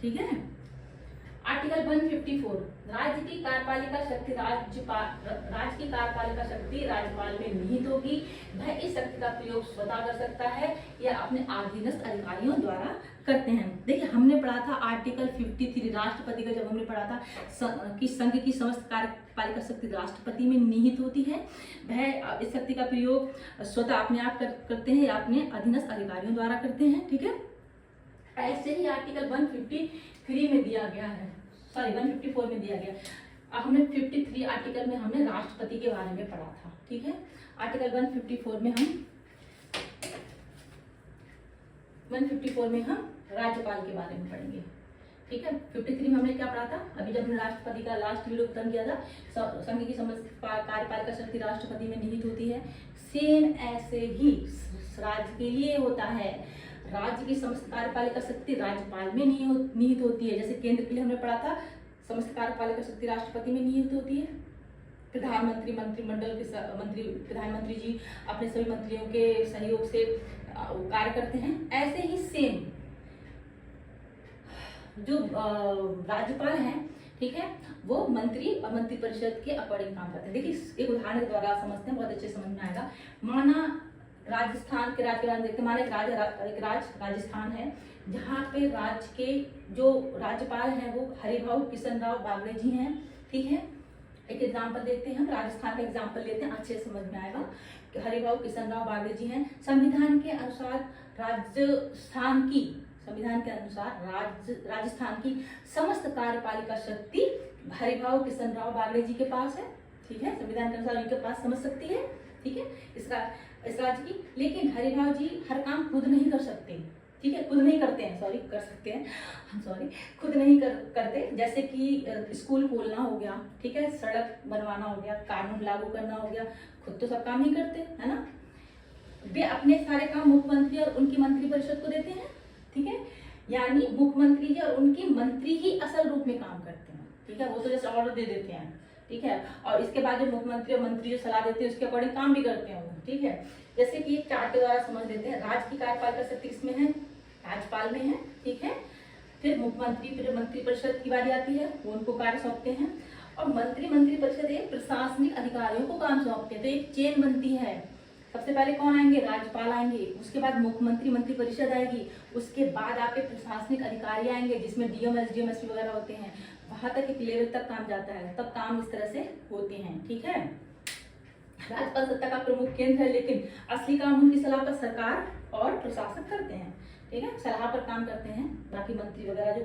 ठीक है। आर्टिकल 154, राज्य की कार्यपालिका शक्ति राज्य की कार्यपालिका शक्ति राज्यपाल में निहित होगी। वह इस शक्ति का प्रयोग स्वतः कर सकता है या अपने अधीनस्थ अधिकारियों द्वारा करते हैं। देखिए हमने पढ़ा था आर्टिकल 53 राष्ट्रपति का, जब हमने पढ़ा था कि संघ की समस्त कार्यपालिका शक्ति राष्ट्रपति में निहित होती है। वह इस शक्ति का प्रयोग स्वतः अपने आप करते हैं या अपने अधीनस्थ अधिकारियों द्वारा करते हैं, ठीक है। ऐसे ही आर्टिकल 153 में दिया गया है, सॉरी 154 में दिया गया। अब हमने 53 आर्टिकल में हमने राष्ट्रपति के बारे में पढ़ा था, ठीक है। आर्टिकल 154 में हम राज्यपाल के बारे में पढ़ेंगे, ठीक है। 53 में हमने क्या पढ़ा था, अभी जब हमने राष्ट्रपति का लास्ट वीडियो खत्म किया था, संघ की समस्त कार्यपालिका शक्ति राष्ट्रपति में निहित होती है। सेम ऐसे ही राज्य के लिए होता है, राज्य की समस्त कार्यपालिका शक्ति राज्यपाल में निहित होती है। जैसे केंद्र के लिए हमने पढ़ा था समस्त कार्यपालिका शक्ति राष्ट्रपति में निहित होती है। प्रधानमंत्री मंत्रिमंडल के प्रधानमंत्री जी अपने सभी मंत्रियों के सहयोग से कार्य करते हैं। ऐसे ही सेम जो राज्यपाल हैं, ठीक है, वो मंत्री और मंत्रिपरिषद के अकॉर्डिंग काम करते हैं। देखिए एक उदाहरण के द्वारा समझते हैं, बहुत अच्छे समझ में आएगा। माना राजस्थान के राज्य के बारे में देखते हैं। माना एक राज्य राजस्थान है, जहाँ पे राज्य के जो राज्यपाल हैं वो हरिभाऊ किशनराव बागड़े जी हैं, ठीक है। एक एग्जाम्पल देखते हैं, हम राजस्थान का एग्जाम्पल लेते हैं, अच्छे समझ में आएगा कि हरिभाऊ किशनराव बागड़े जी हैं। संविधान के अनुसार राजस्थान की समस्त कार्यपालिका शक्ति हरिभाऊ किशनराव बागड़े जी के पास है, ठीक है। संविधान के अनुसार उनके पास समझ सकती है, ठीक है, इस राज्य की। लेकिन हरिभाऊ जी हर काम खुद नहीं कर सकते, ठीक है, खुद नहीं करते हैं, सॉरी कर सकते हैं, खुद नहीं करते। जैसे कि स्कूल खोलना हो गया, ठीक है, सड़क बनवाना हो गया, कानून लागू करना हो गया, खुद तो सब काम नहीं करते, है ना। वे अपने सारे काम मुख्यमंत्री और उनकी मंत्रिपरिषद को देते हैं, ठीक है। यानी मुख्यमंत्री जी और उनकी मंत्री ही असल रूप में काम करते हैं, ठीक है। वो तो जैसे ऑर्डर दे देते हैं, ठीक है, और इसके बाद जो मुख्यमंत्री और मंत्री जो सलाह देते हैं उसके अकॉर्डिंग काम भी करते हैं वो, ठीक है। जैसे कि एक चार्ट के द्वारा समझ लेते हैं। राज्य की कार्यपालिका शक्ति किसमें है, राज्यपाल में है, ठीक है। फिर मुख्यमंत्री, फिर मंत्रिपरिषद की बारी आती है, वो उनको कार्य सौंपते हैं। और मंत्रिपरिषद एक प्रशासनिक अधिकारियों को काम सौंपते हैं। तो एक चेन बनती है, सबसे पहले कौन आएंगे, राज्यपाल आएंगे, उसके बाद मुख्यमंत्री मंत्रिपरिषद आएगी, उसके बाद आपके प्रशासनिक अधिकारी आएंगे जिसमें डीएम एसडीएम एसपी वगैरह होते हैं। वहां तक एक लेवल तक काम जाता है, तब काम इस तरह से होते हैं, ठीक है। राज्यपाल सत्ता का प्रमुख केंद्र है, लेकिन असली काम उनकी सलाह पर सरकार और प्रशासक करते हैं, ठीक है, सलाह पर काम करते हैं। बाकी मंत्री वगैरह जो